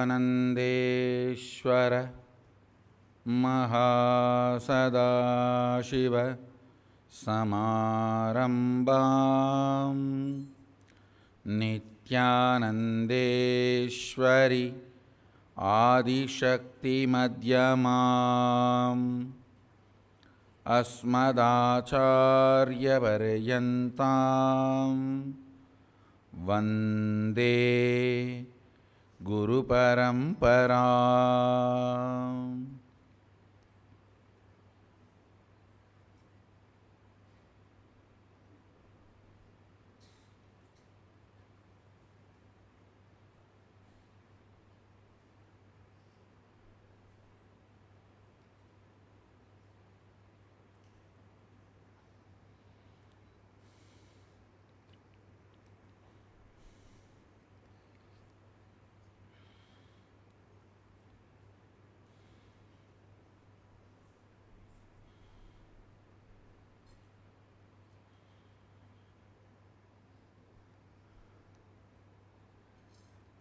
नित्यानन्देश्वर महासदाशिव समारम्भां नित्यानन्देश्वरि आदिशक्तिमध्यमाम् अस्मदाचार्यपर्यन्तां वन्दे गुरुपरम्पराम्।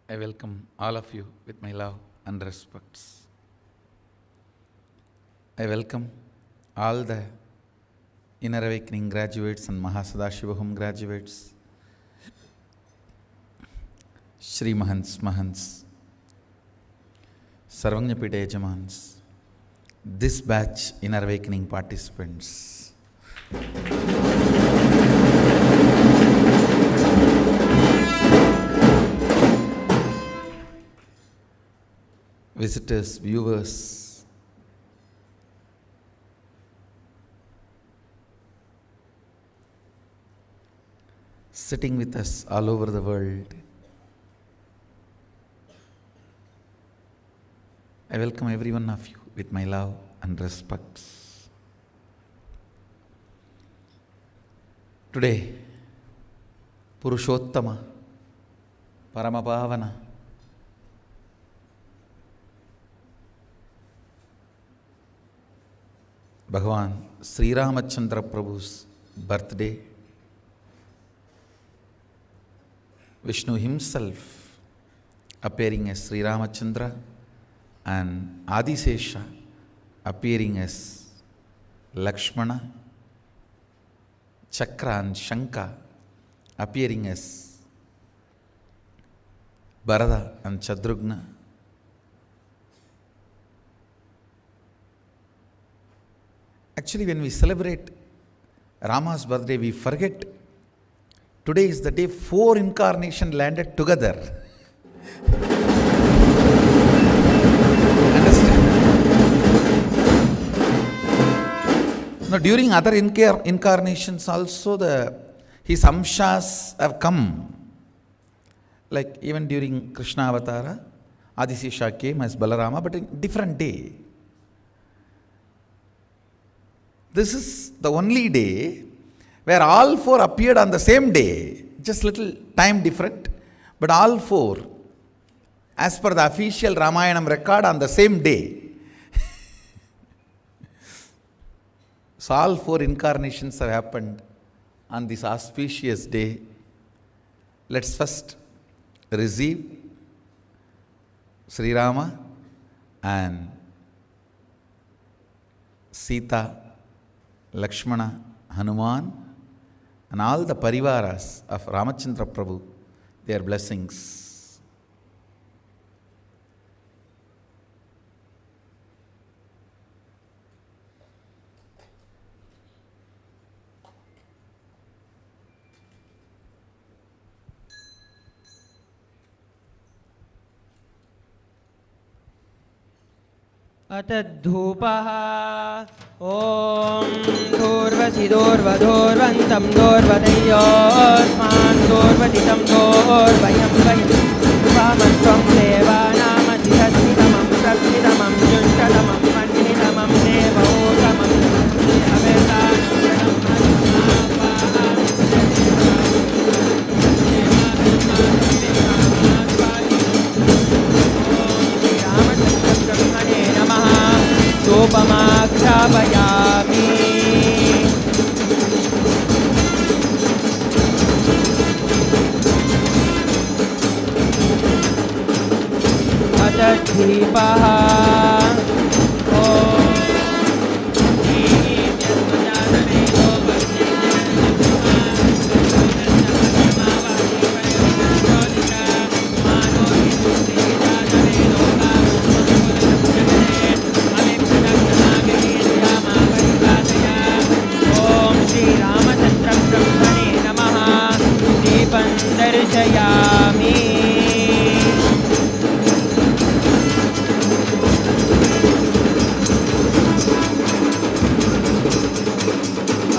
I welcome all of you with my love and respects. I welcome all the Inner Awakening graduates and Mahasadashiva Home graduates, Shri Mahants, Sarvanyapita Yajamans, this batch Inner Awakening participants. Visitors, viewers, sitting with us all over the world, I welcome every one of you with my love and respects. Today, Purushottama, Paramapavana, Bhagavan Sri Ramachandra Prabhu's birthday. Vishnu himself appearing as Sri Ramachandra and Adisesha appearing as Lakshmana, Chakra and Shanka appearing as Bharata and Shatrugna. Actually, when we celebrate Rama's birthday, we forget today is the day 4 incarnations landed together. Understand? Now, during other incarnations also, his amshas have come. Like even during Krishna Avatara, Adisesha came as Balarama, but in different day. This is the only day where all 4 appeared on the same day, just little time different, but all 4, as per the official Ramayanam record, on the same day. So all 4 incarnations have happened on this auspicious day. Let's first receive Sri Rama and Sita, Lakshmana, Hanuman, and all the parivaras of Ramachandra Prabhu, their blessings. अतद्धूपः ॐ दूर्वसि दूर्वधूर्वन्तं दूर्वदयोस्मान् दूर्वदितं दूर्वयं वयं वामत्वं देवानामधिहस्तितमं प्रस्थितमं जुष्टतमं मन्नितमं देवोतमं धूपमाख्यापयामि। अथ रूपः ॐ श्रीरामचन्द्रब्रह्मणे नमः दीपं दर्शयामि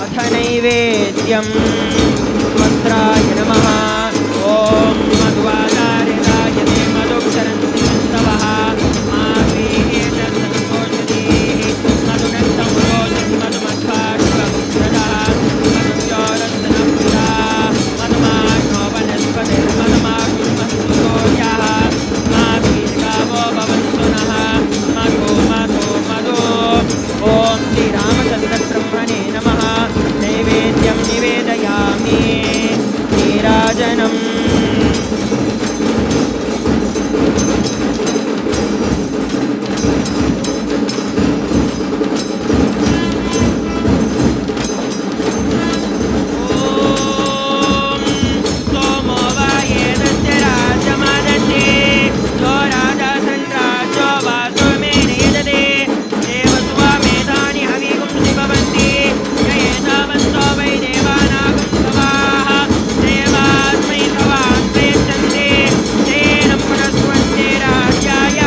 अथ नैवेद्यं वस्त्राय नमः ॐ मध्वाचार्याय ते मधुक्षरन्ति सन्तवः माधवीः तत्सन्तोषधीः मधुनक्तं रोचति मधुमध्वाश्वपुत्रः मधुश्चोरन्तनप्रिया मधुमाग्नो वनस्पतिर्मधुमागुष्मस्तुतोर्यः माधवीर्गावो भवन्तु नः मधु मधु मधु ॐ श्रीरामचन्द्रब्रह्मणे नमः नैवेद्यं निवेदयामि नीराजनम् सोमो वायेदस्य राज्यमादन्ते यो राजा सन्राज्यो वासो मे नियजते देवसुवा मेधानि हविगुंसि भवन्ति ययेतावन्तो वै देवानागं सवाः देवास्मै सवान् प्रयच्छन्ति तेन पुनस्वन्ते राज्याय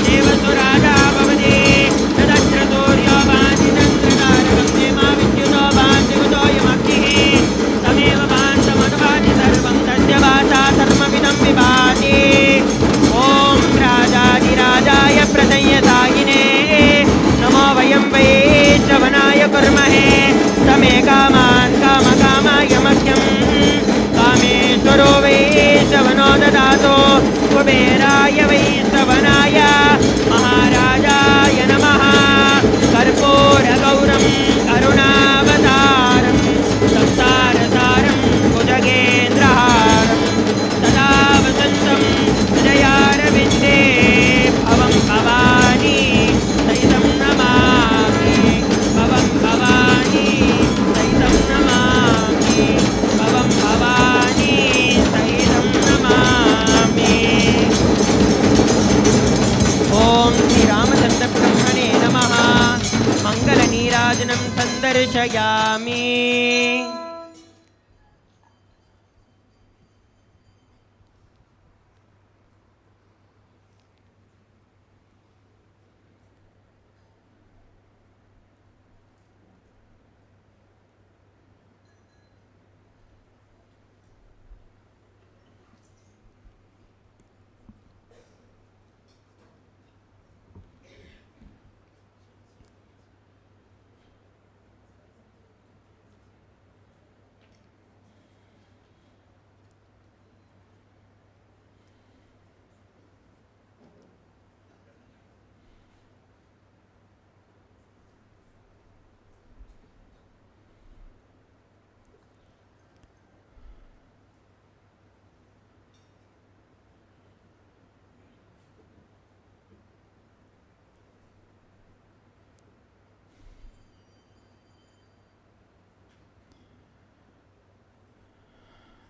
देवसु राजा भवति तदत्र सूर्यो भाति चन्द्रतारकं देमा विद्युतो भाति उदोऽयमग्निः तमेव भान्तमनुभाति सर्वं तस्य वाचा सर्वमिदं विभाति ॐ राजाधिराजाय प्रसंयसायिने नमो वयं वै श्रवणाय कुर्महे तमे कामान् कामकामाय मह्यं कामेश्वरो वै श्रवणो ददातु कुबेराय वै श्रवणाय महाराजाय नमः कर्पूरगौरं करुणावतारं संसारसारं भुजगेन्द्रहारं सदा वसन्तं हृदयारविन्दे भवं भवानी सहितं नमामि भवं भवानी सहितं नमामि भवं भवानी सहितं नमामि ॐ श्रीरामचन्द्रब्रह्मणे नमः मङ्गलनीराजनं सन्दर्शयामि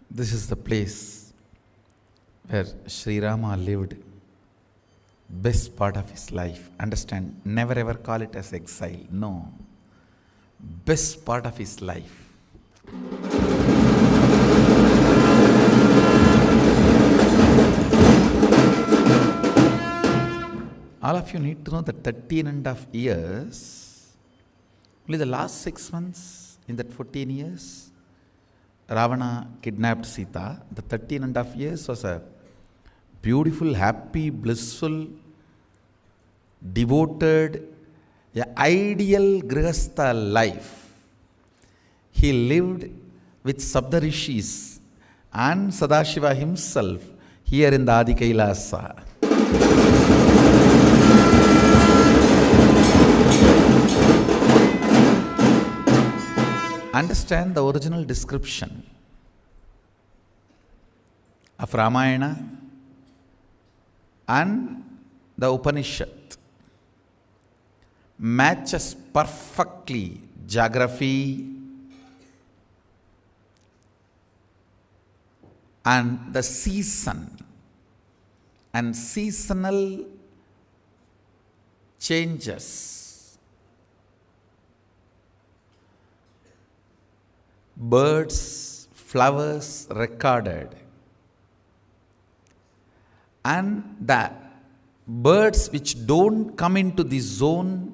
This is the place where Sri Rama lived best part of his life. Understand, never ever call it as exile. No. Best part of his life. All of you need to know that 13.5 years, only the last 6 months in that 14 years, Ravana kidnapped Sita. The 13.5 years was a beautiful, happy, blissful, devoted, ideal Grihastha life. He lived with Saptarishis and Sadashiva himself here in the Adi Kailasa. Understand the original description of Ramayana and the Upanishad matches perfectly geography and the season and seasonal changes. Birds, flowers recorded, and the birds which don't come into the zone,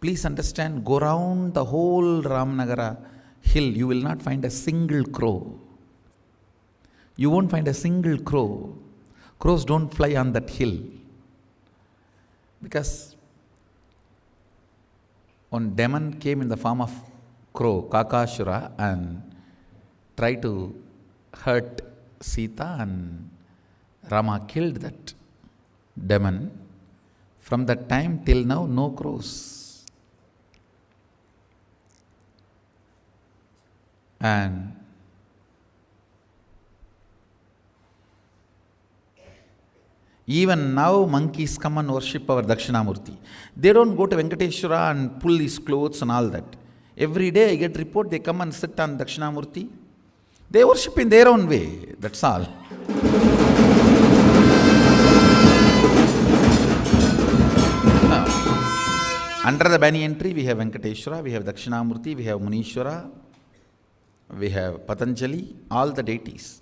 please understand, go round the whole Ramnagara hill, you will not find a single crow. You won't find a single crow. Crows don't fly on that hill. Because one demon came in the form of crow, Kakashura, and tried to hurt Sita, and Rama killed that demon. From that time till now, no crows. And even now monkeys come and worship our Dakshinamurti. They don't go to Venkateshwara and pull his clothes and all that. Every day I get report, they come and sit on Dakshinamurti. They worship in their own way, that's all. Now, under the banyan tree we have Venkateshwara, we have Dakshinamurti, we have Munishwara, we have Patanjali, all the deities.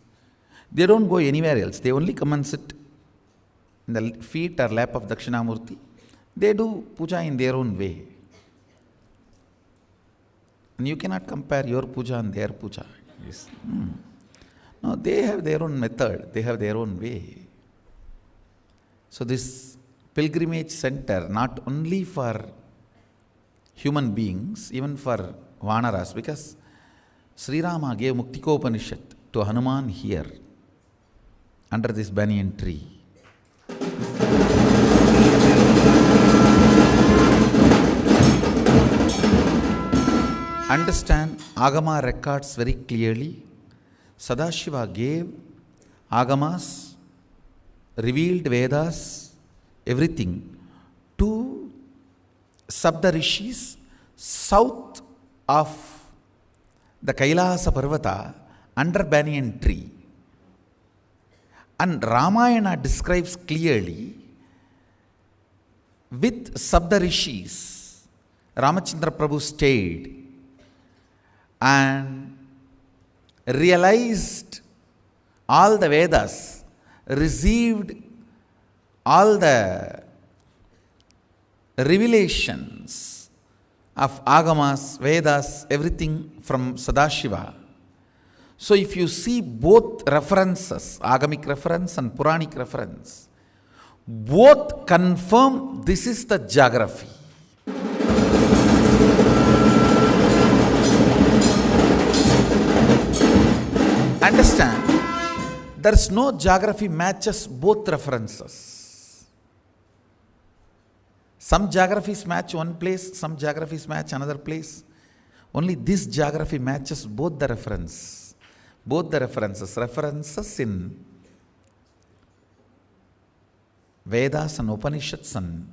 They don't go anywhere else, they only come and sit in the feet or lap of Dakshinamurti. They do puja in their own way. And you cannot compare your puja and their puja. Yes. No, they have their own method, they have their own way. So this pilgrimage center, not only for human beings, even for Vanaras, because Sri Rama gave Muktikopanishad to Hanuman here, under this banyan tree. Understand, Agama records very clearly. Sadashiva gave Agamas, revealed Vedas, everything to Saptarishis south of the Kailasa Parvata under banyan tree. And Ramayana describes clearly with Saptarishis, Ramachandra Prabhu stayed and realized all the Vedas, received all the revelations of Agamas, Vedas, everything from Sadashiva. So if you see both references, Agamic reference and Puranic reference, both confirm this is the geography. Understand, there is no geography matches both references. Some geographies match one place, some geographies match another place. Only this geography matches both the reference. Both the references in Vedas and Upanishads and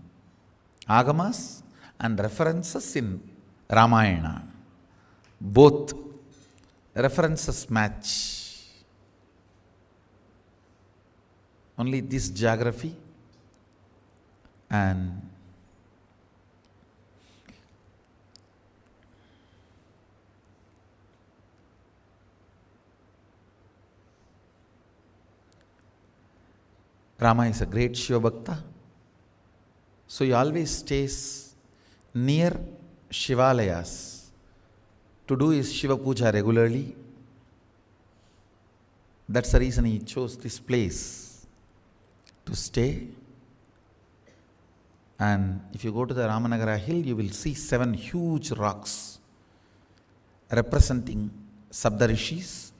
Agamas, and references in Ramayana. Both references match. Only this geography and Rama is a great Shiva Bhakta. So he always stays near Shivalayas to do his Shiva Puja regularly. That's the reason he chose this place to stay. And if you go to the Ramanagara hill, you will see 7 huge rocks representing Saptarishis.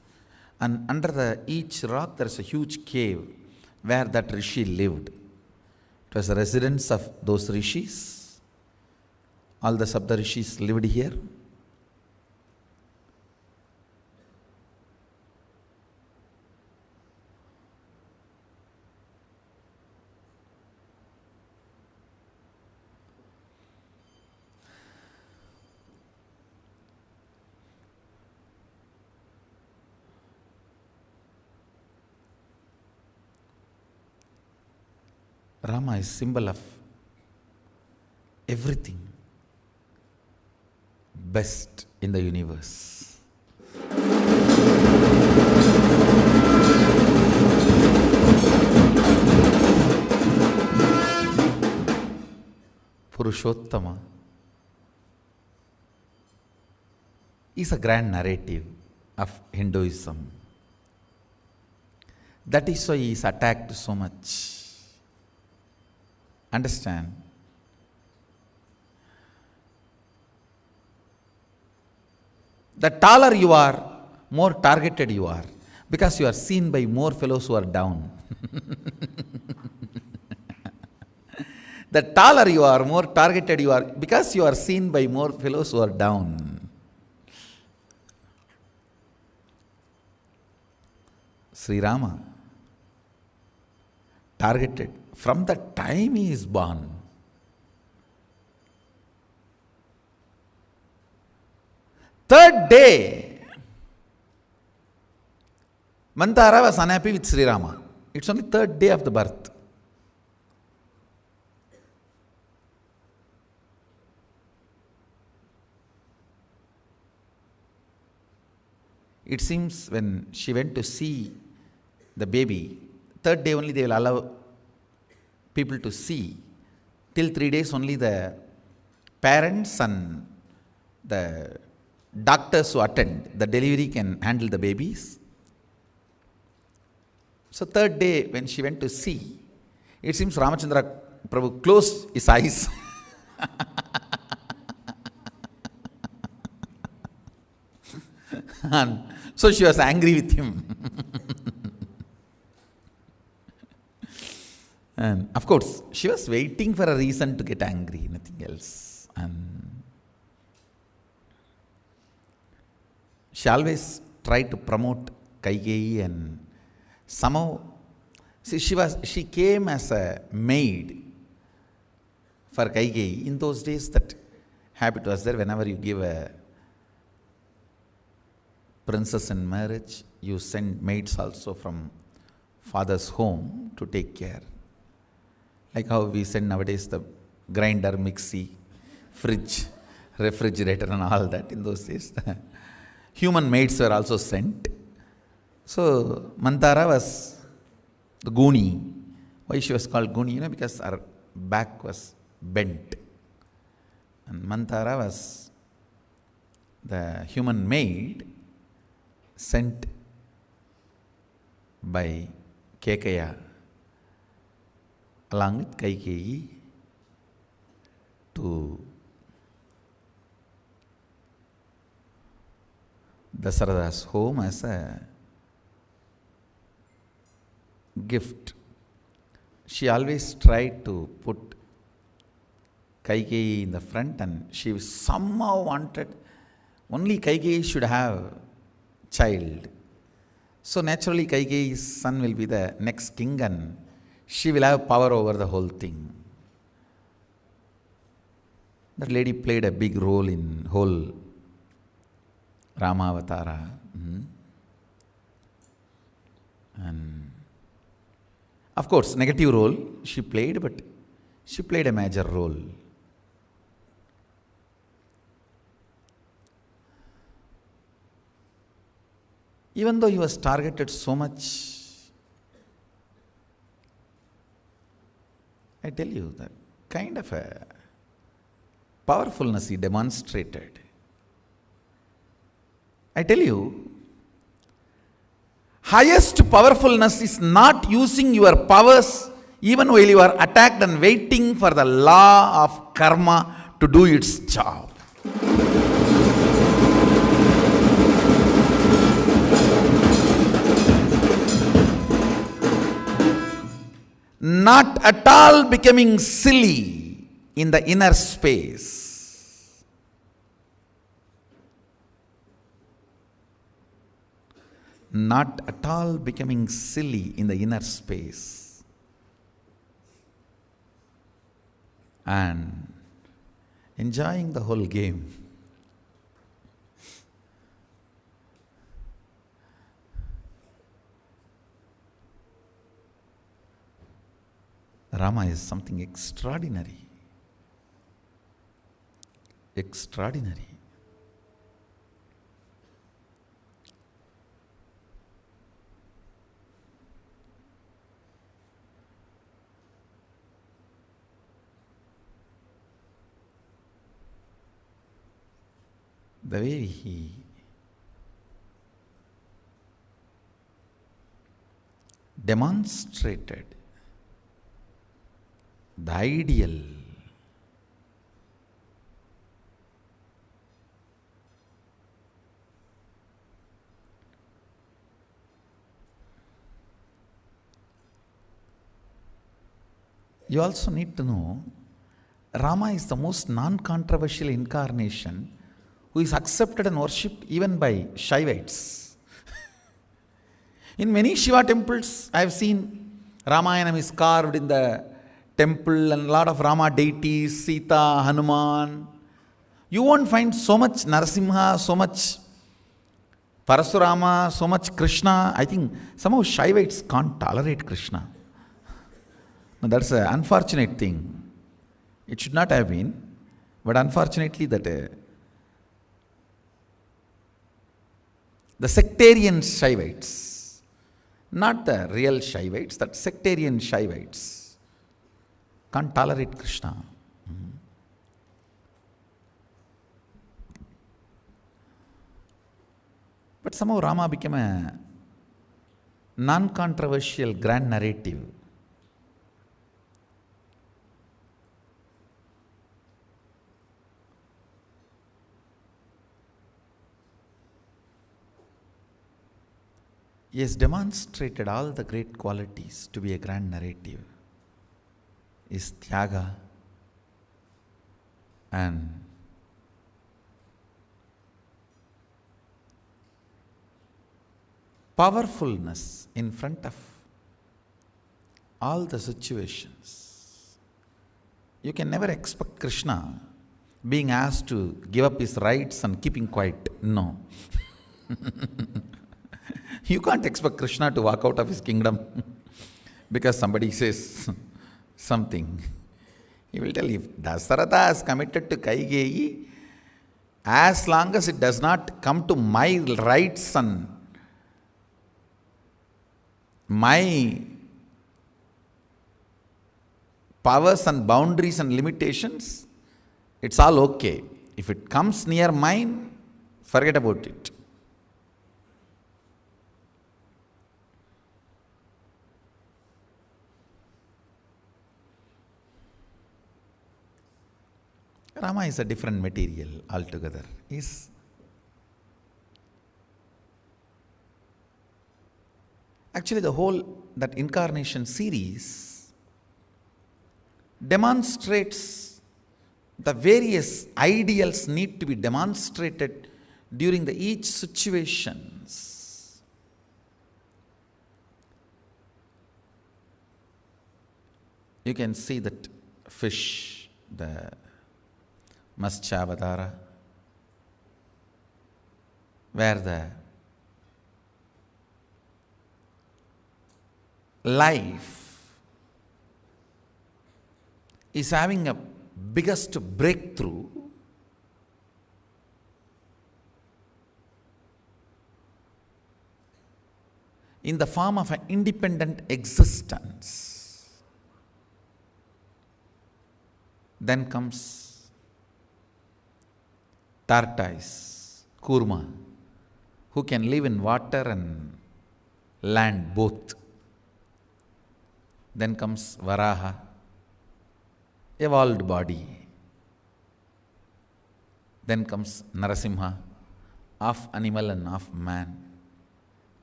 And under each rock there is a huge cave where that Rishi lived. It was the residence of those Rishis. All the Saptarishis lived here. Rama is symbol of everything best in the universe. Purushottama is a grand narrative of Hinduism. That is why he is attacked so much. Understand? The taller you are, more targeted you are, because you are seen by more fellows who are down. The taller you are, more targeted you are, because you are seen by more fellows who are down. Sri Rama, targeted from the time he is born. Third day, Mantara was unhappy with Sri Rama. It's only third day of the birth. It seems when she went to see the baby, third day only they will allow people to see. Till 3 days only the parents and the doctors who attend the delivery can handle the babies. So third day when she went to see, it seems Ramachandra Prabhu closed his eyes. And so she was angry with him. And of course, she was waiting for a reason to get angry, nothing else. And she always tried to promote Kaikeyi, and somehow, see, she came as a maid for Kaikeyi. In those days, that habit was there. Whenever you give a princess in marriage, you send maids also from father's home to take care. Like how we send nowadays the grinder, mixie, fridge, refrigerator and all that. In those days, the human maids were also sent. So Mantara was the Guni. Why she was called Guni? Because her back was bent. And Mantara was the human maid sent by Kekaya along with Kaikeyi to Dasarada's home as a gift. She always tried to put Kaikeyi in the front, and she somehow wanted only Kaikeyi should have child. So naturally Kaikeyi's son will be the next king and she will have power over the whole thing. That lady played a big role in whole Ramavatara. And of course, negative role she played, but she played a major role. Even though he was targeted so much, I tell you, that kind of a powerfulness he demonstrated. I tell you, highest powerfulness is not using your powers even while you are attacked and waiting for the law of karma to do its job. Not at all becoming silly in the inner space. Not at all becoming silly in the inner space. And enjoying the whole game. Rama is something extraordinary. Extraordinary. The way he demonstrated the ideal you also need to know Rama is the most non-controversial incarnation who is accepted and worshipped even by Shaivites. In many Shiva temples, I have seen Ramayanam is carved in the temple and a lot of Rama deities, Sita, Hanuman. You won't find so much Narasimha, so much Parasurama, so much Krishna. I think somehow Shaivites can't tolerate Krishna. Now that's an unfortunate thing. It should not have been, but unfortunately that the sectarian Shaivites, not the real Shaivites, that sectarian Shaivites can't tolerate Krishna. But somehow Rama became a non-controversial grand narrative. He has demonstrated all the great qualities to be a grand narrative. Is Tyaga and powerfulness in front of all the situations. You can never expect Krishna being asked to give up his rights and keeping quiet. No. You can't expect Krishna to walk out of his kingdom because somebody says something. He will tell, if Dasaratha is committed to Kaigeyi, as long as it does not come to my rights and my powers and boundaries and limitations, it's all okay. If it comes near mine, forget about it. Rama is a different material altogether. Actually, the whole that incarnation series demonstrates the various ideals need to be demonstrated during the each situations. You can see that fish, the Matsyavatara, where the life is having a biggest breakthrough, in the form of an independent existence. Then comes tortoise, Kurma, who can live in water and land both. Then comes Varaha, evolved body. Then comes Narasimha, half animal and half man.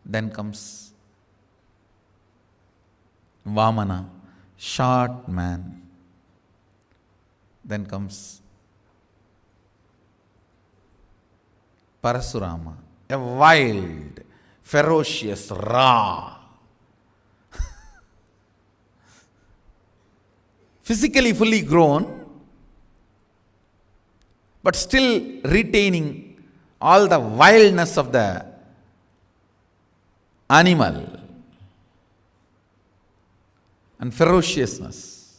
Then comes Vamana, short man. Then comes Parasurama, a wild, ferocious, raw, physically fully grown, but still retaining all the wildness of the animal and ferociousness.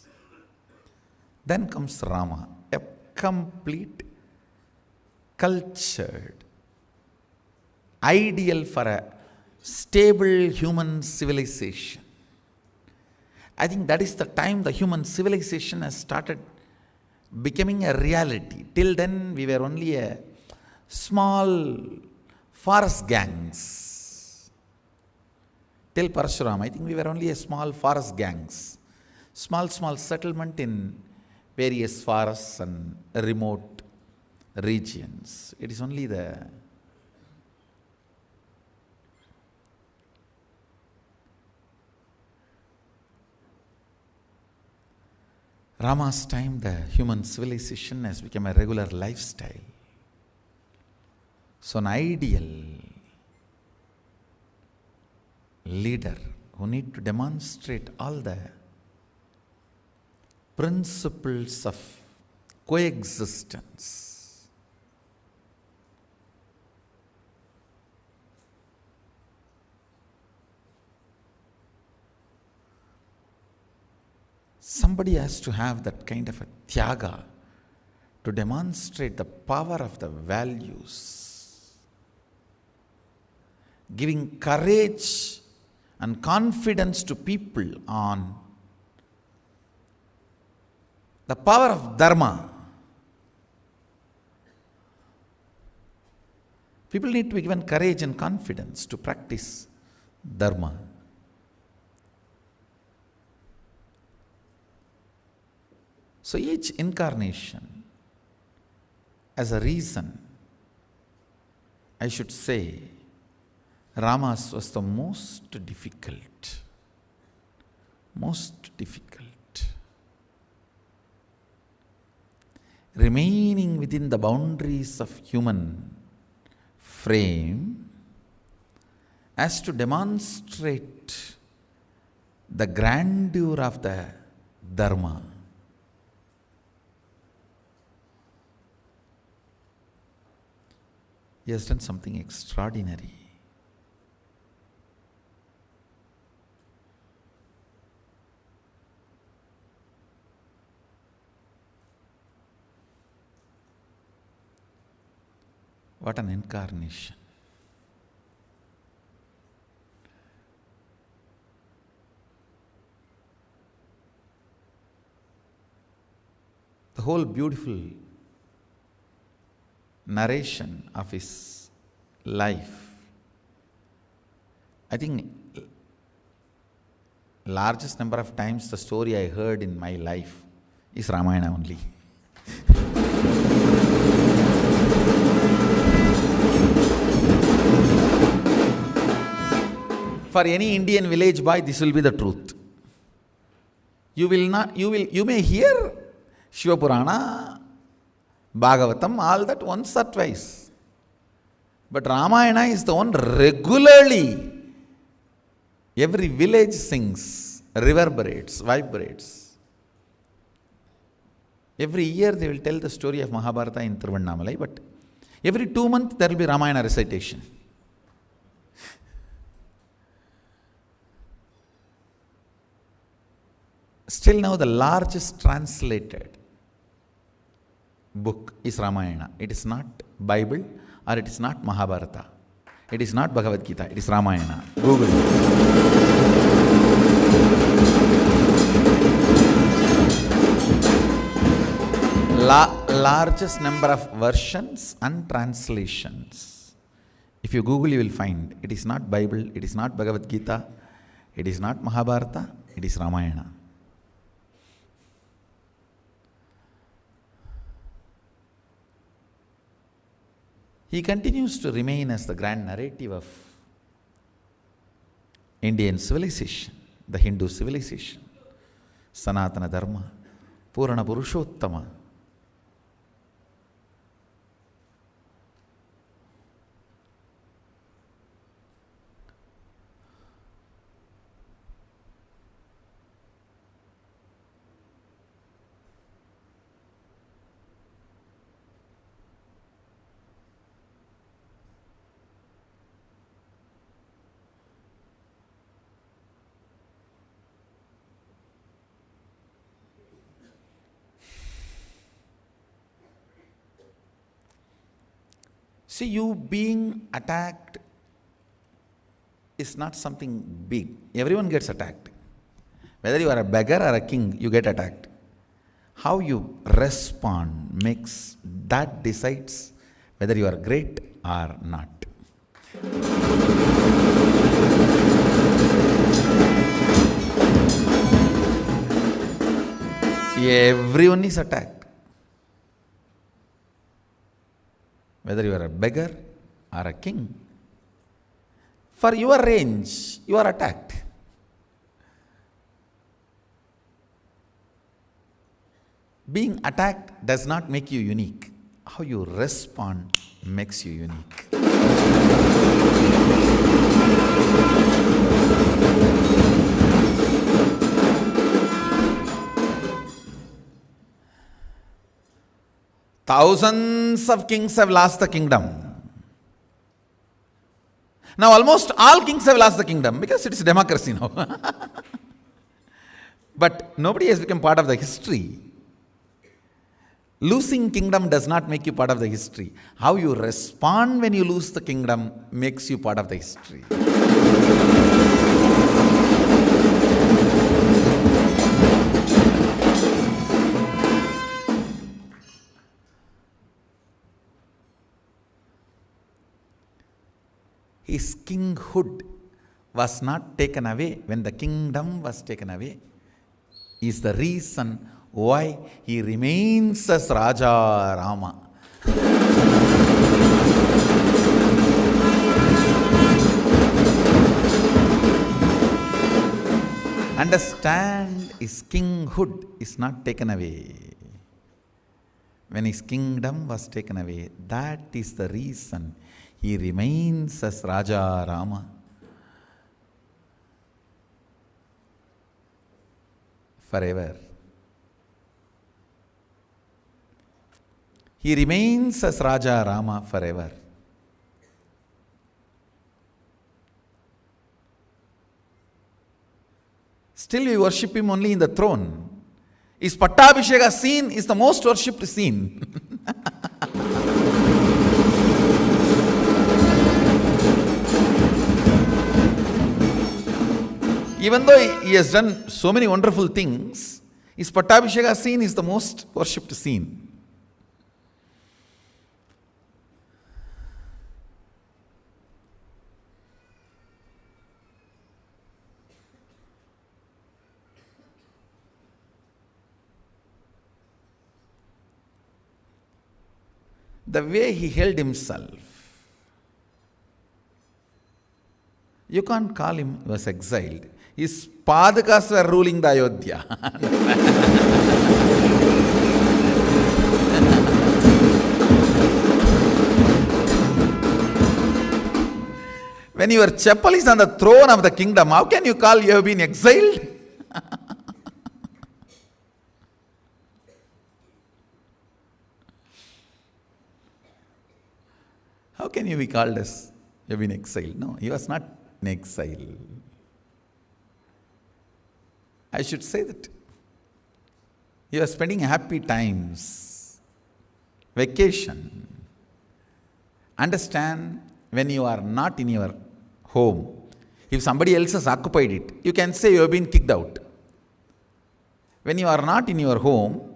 Then comes Rama, a complete, cultured, ideal for a stable human civilization. I think that is the time the human civilization has started becoming a reality. Till then, we were only a small forest gangs. Till Parshuram, I think we were only a small forest gangs. Small settlement in various forests and remote regions. It is only the Rama's time, the human civilization has become a regular lifestyle. So an ideal leader who need to demonstrate all the principles of coexistence. Somebody has to have that kind of a tyaga to demonstrate the power of the values, giving courage and confidence to people on the power of dharma. People need to be given courage and confidence to practice dharma. So each incarnation, as a reason, I should say, Rama's was the most difficult. Remaining within the boundaries of human frame as to demonstrate the grandeur of the dharma. He has done something extraordinary. What an incarnation. The whole beautiful narration of his life, I think largest number of times the story I heard in my life is Ramayana only. For any Indian village boy, this will be the truth. You may hear Shiva Purana, Bhagavatam, all that once or twice. But Ramayana is the one regularly. Every village sings, reverberates, vibrates. Every year they will tell the story of Mahabharata in Tiruvannamalai, but every 2 months there will be Ramayana recitation. Still now the largest translated book is Ramayana. It is not Bible or it is not Mahabharata. It is not Bhagavad Gita. It is Ramayana. Google it. Largest number of versions and translations. If you Google, you will find it is not Bible, it is not Bhagavad Gita, it is not Mahabharata, it is Ramayana. He continues to remain as the grand narrative of Indian civilization, the Hindu civilization, Sanatana Dharma, Purana Purushottama. See, you being attacked is not something big. Everyone gets attacked. Whether you are a beggar or a king, you get attacked. How you respond that decides whether you are great or not. Everyone is attacked. Whether you are a beggar or a king. For your range, you are attacked. Being attacked does not make you unique. How you respond makes you unique. Thousands of kings have lost the kingdom. Now almost all kings have lost the kingdom because it is democracy now. But nobody has become part of the history. Losing kingdom does not make you part of the history. How you respond when you lose the kingdom makes you part of the history. His kinghood was not taken away when the kingdom was taken away. Is the reason why he remains as Raja Rama. Understand, his kinghood is not taken away. When his kingdom was taken away, that is the reason he remains as Raja Rama. Forever. He remains as Raja Rama forever. Still we worship him only in the throne. His Pattabhisheka scene is the most worshipped scene. Even though he has done so many wonderful things, his Pattabhisheka scene is the most worshipped scene. The way he held himself, you can't call him he was exiled. His Padakas were ruling the Ayodhya. When your Chappal is on the throne of the kingdom, how can you call you have been exiled? How can you be called as you have been exiled? No, he was not in exile. I should say that he was spending happy times, vacation. Understand, when you are not in your home, if somebody else has occupied it, you can say you have been kicked out. When you are not in your home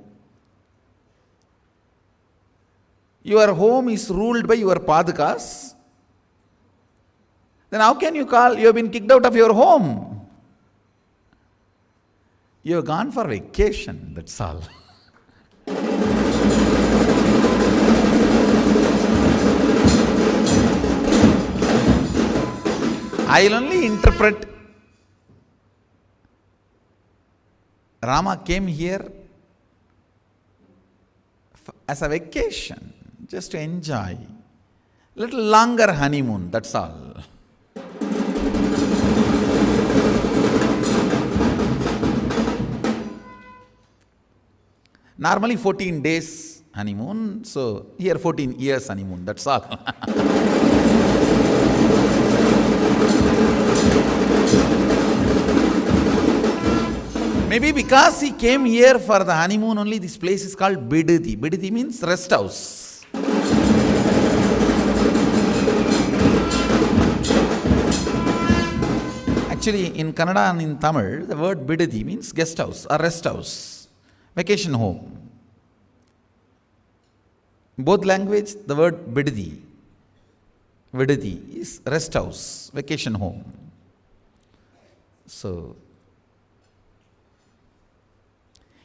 is ruled by your Padakas, then how can you call you have been kicked out of your home? You have gone for vacation, that's all. I will only interpret Rama came here as a vacation, just to enjoy. Little longer honeymoon, that's all. Normally 14 days honeymoon, so here 14 years honeymoon, that's all. Maybe because he came here for the honeymoon only, this place is called Bidati. Bidati means rest house. Actually, in Kannada and in Tamil, the word bidadi means guest house or rest house, vacation home. Both language, the word vidadi is rest house, vacation home. So,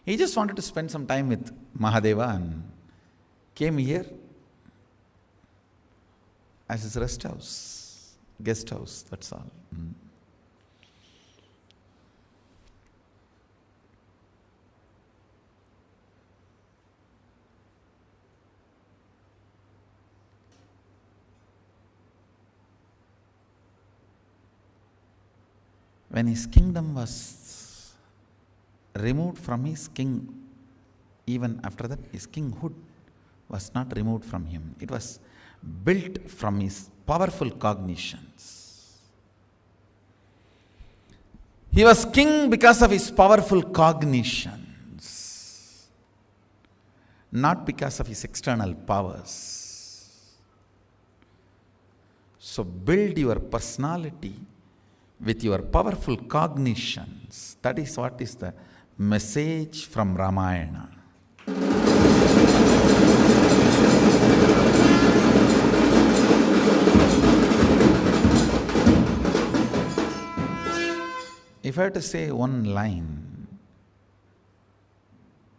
he just wanted to spend some time with Mahadeva and came here as his rest house, guest house, that's all. When his kingdom was removed from his king, even after that, his kinghood was not removed from him. It was built from his powerful cognitions. He was king because of his powerful cognitions, not because of his external powers. So build your personality with your powerful cognitions. That is what is the message from Ramayana. If I had to say one line,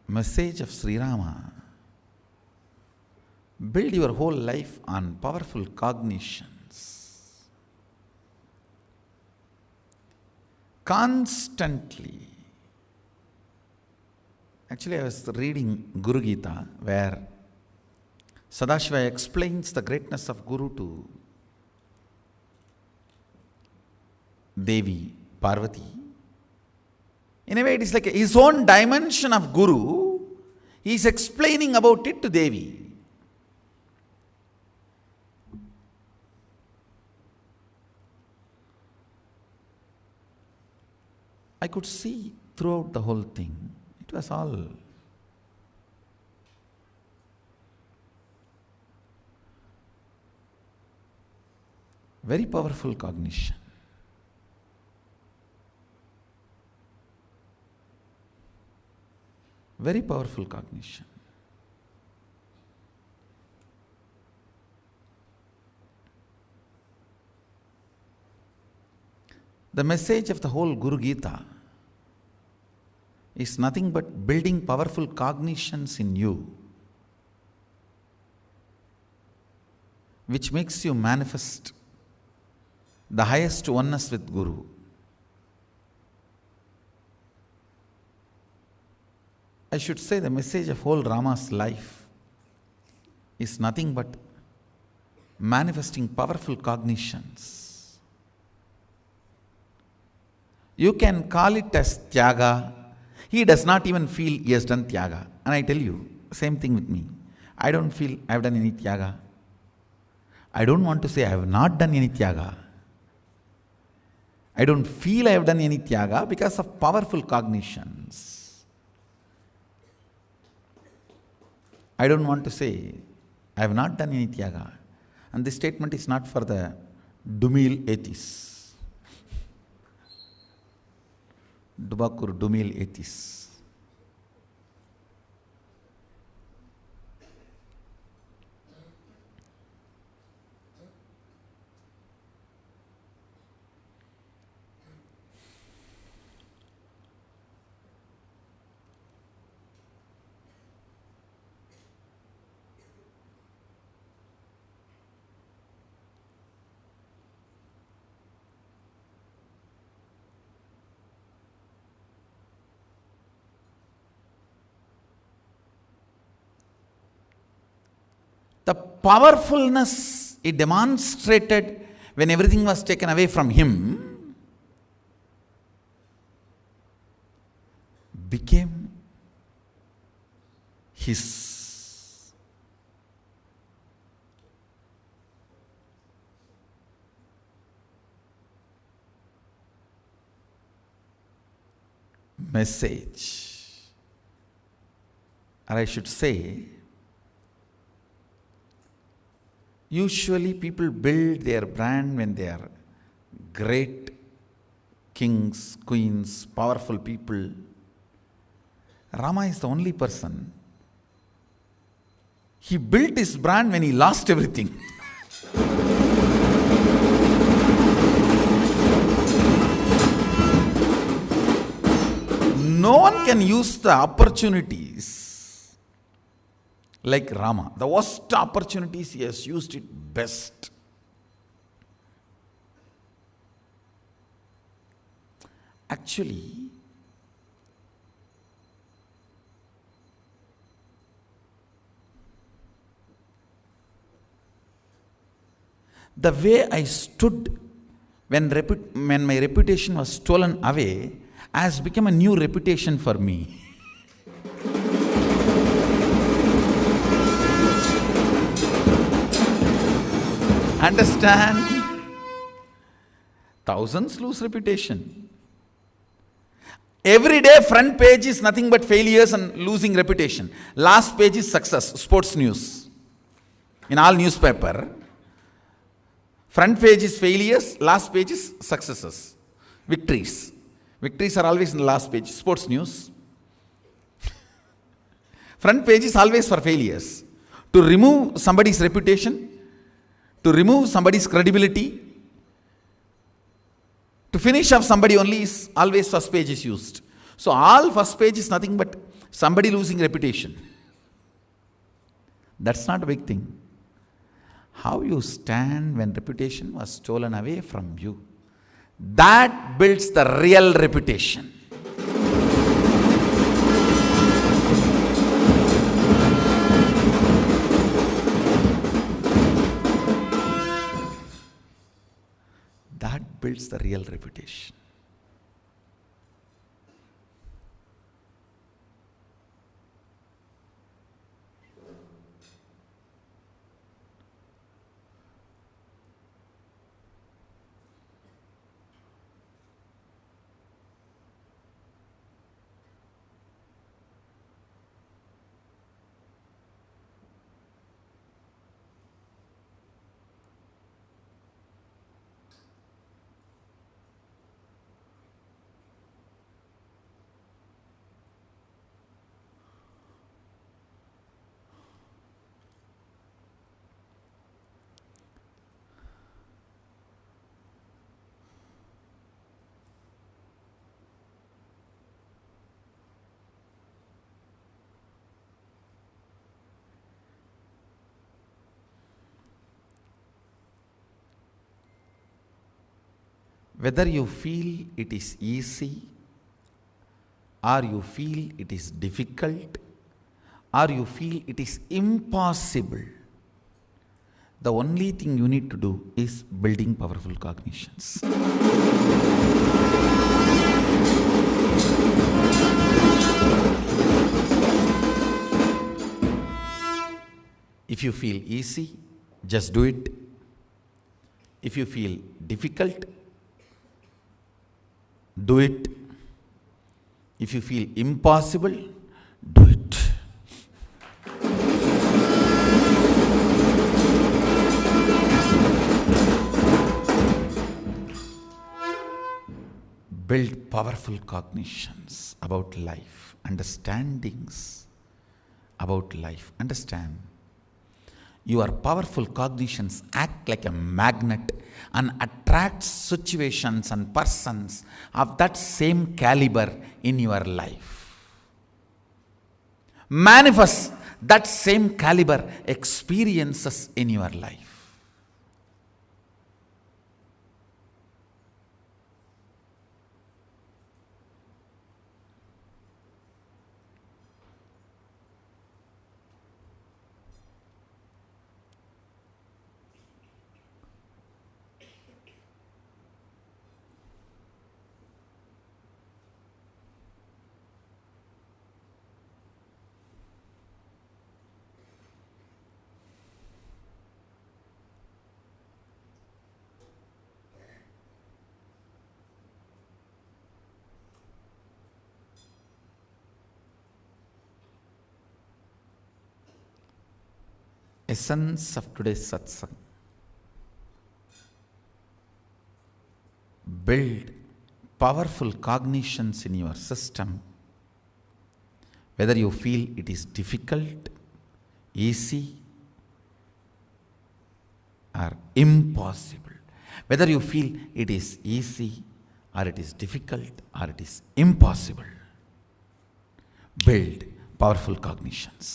message of Sri Rama, build your whole life on powerful cognitions. Constantly. Actually, I was reading Guru Gita, where Sadashiva explains the greatness of Guru to Devi Parvati. In a way, it is like his own dimension of Guru. He is explaining about it to Devi. I could see throughout the whole thing, it was all very powerful cognition. Very powerful cognition. The message of the whole Guru Gita is nothing but building powerful cognitions in you, which makes you manifest the highest oneness with Guru. I should say the message of whole Rama's life is nothing but manifesting powerful cognitions. You can call it as Tyaga. He does not even feel he has done Tyaga. And I tell you, same thing with me. I don't feel I have done any Tyaga. I don't want to say I have not done any Tyaga. I don't feel I have done any Tyaga because of powerful cognitions. I don't want to say I have not done any Tyaga. And this statement is not for the Dumil atheists. Dubakur Dumil atheists. The powerfulness he demonstrated when everything was taken away from him became his message. Or I should say, usually people build their brand when they are great kings, queens, powerful people. Rama is the only person. He built his brand when he lost everything. No one can use the opportunities like Rama. The worst opportunities, he has used it best. Actually, the way I stood when my reputation was stolen away has become a new reputation for me. Understand? Thousands lose reputation. Every day front page is nothing but failures and losing reputation. Last page is success, sports news. In all newspaper, front page is failures, last page is successes, victories. Victories are always in the last page, sports news. Front page is always for failures. To remove somebody's reputation, to remove somebody's credibility, to finish off somebody only is always first page is used. So all first page is nothing but somebody losing reputation. That's not a big thing. How you stand when reputation was stolen away from you, that builds the real reputation. That builds the real reputation. Whether you feel it is easy, or you feel it is difficult, or you feel it is impossible, the only thing you need to do is building powerful cognitions. If you feel easy, just do it. If you feel difficult, do it. If you feel impossible, do it. Build powerful cognitions about life, understandings about life. Understand, your powerful cognitions act like a magnet and attract situations and persons of that same caliber in your life. Manifest that same caliber experiences in your life. Essence of today's satsang: build powerful cognitions in your system, whether you feel it is difficult, easy, or impossible. Whether you feel it is easy, or it is difficult, or it is impossible. Build powerful cognitions.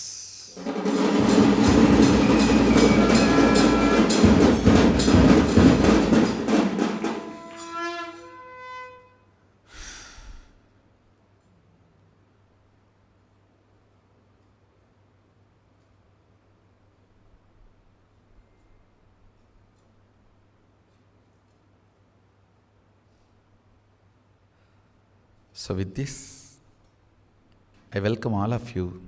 So with this, I welcome all of you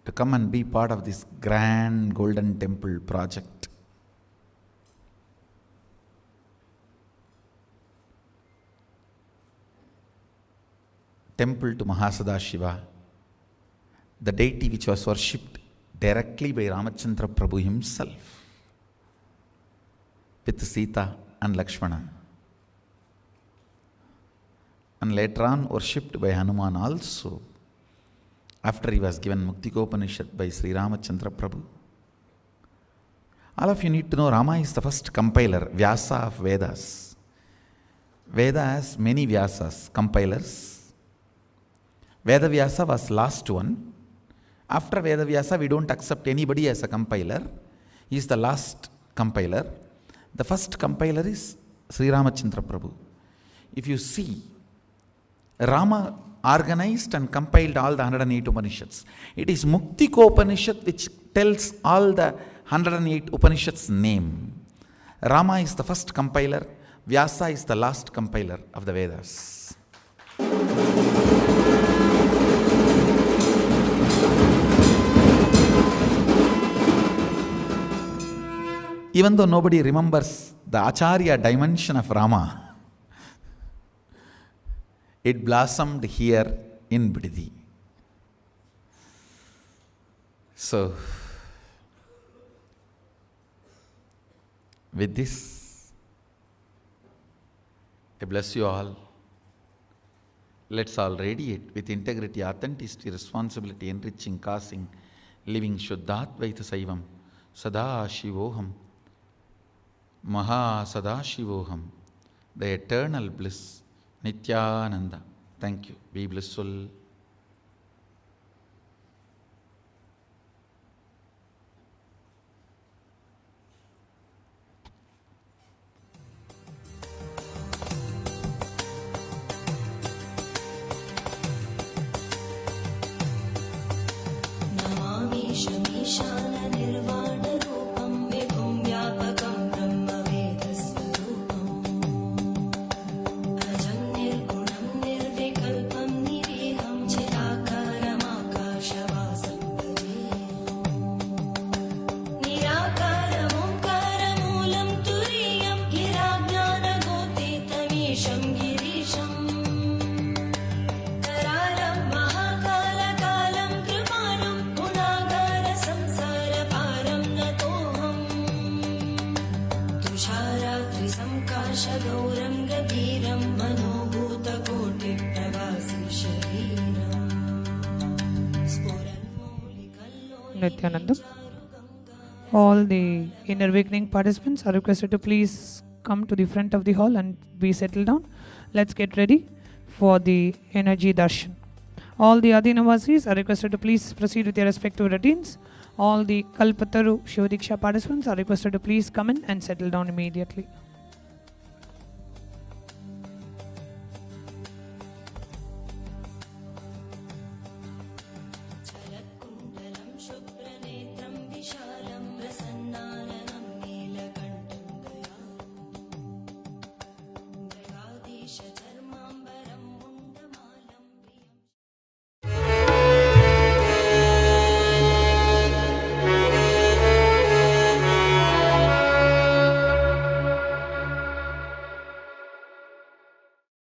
to come and be part of this grand Golden Temple project. Temple to Mahasadashiva, the deity which was worshipped directly by Ramachandra Prabhu himself with Sita and Lakshmana, and later on worshipped by Hanuman also, after he was given Muktikopanishad by Sri Ramachandra Prabhu. All of you need to know Rama is the first compiler, Vyasa of Vedas. Veda has many Vyasas, compilers. Veda Vyasa was last one. After Veda Vyasa, we don't accept anybody as a compiler. He is the last compiler. The first compiler is Sri Ramachandra Prabhu. If you see, Rama organized and compiled all the 108 Upanishads. It is Muktikopanishad which tells all the 108 Upanishads' name. Rama is the first compiler, Vyasa is the last compiler of the Vedas. Even though nobody remembers the Acharya dimension of Rama, it blossomed here in Bidadi. So, with this, I bless you all. Let's all radiate with integrity, authenticity, responsibility, enriching, causing, living Shuddhadvaita Saivam, Sada Shivoham, Maha Sada Shivoham, the eternal bliss, Nityananda. Thank you. Be blissful. Nityananda. All the inner awakening participants are requested to please come to the front of the hall and be settled down. Let's get ready for the energy darshan. All the Adinavasis are requested to please proceed with their respective routines. All the Kalpataru Shivadiksha participants are requested to please come in and settle down immediately.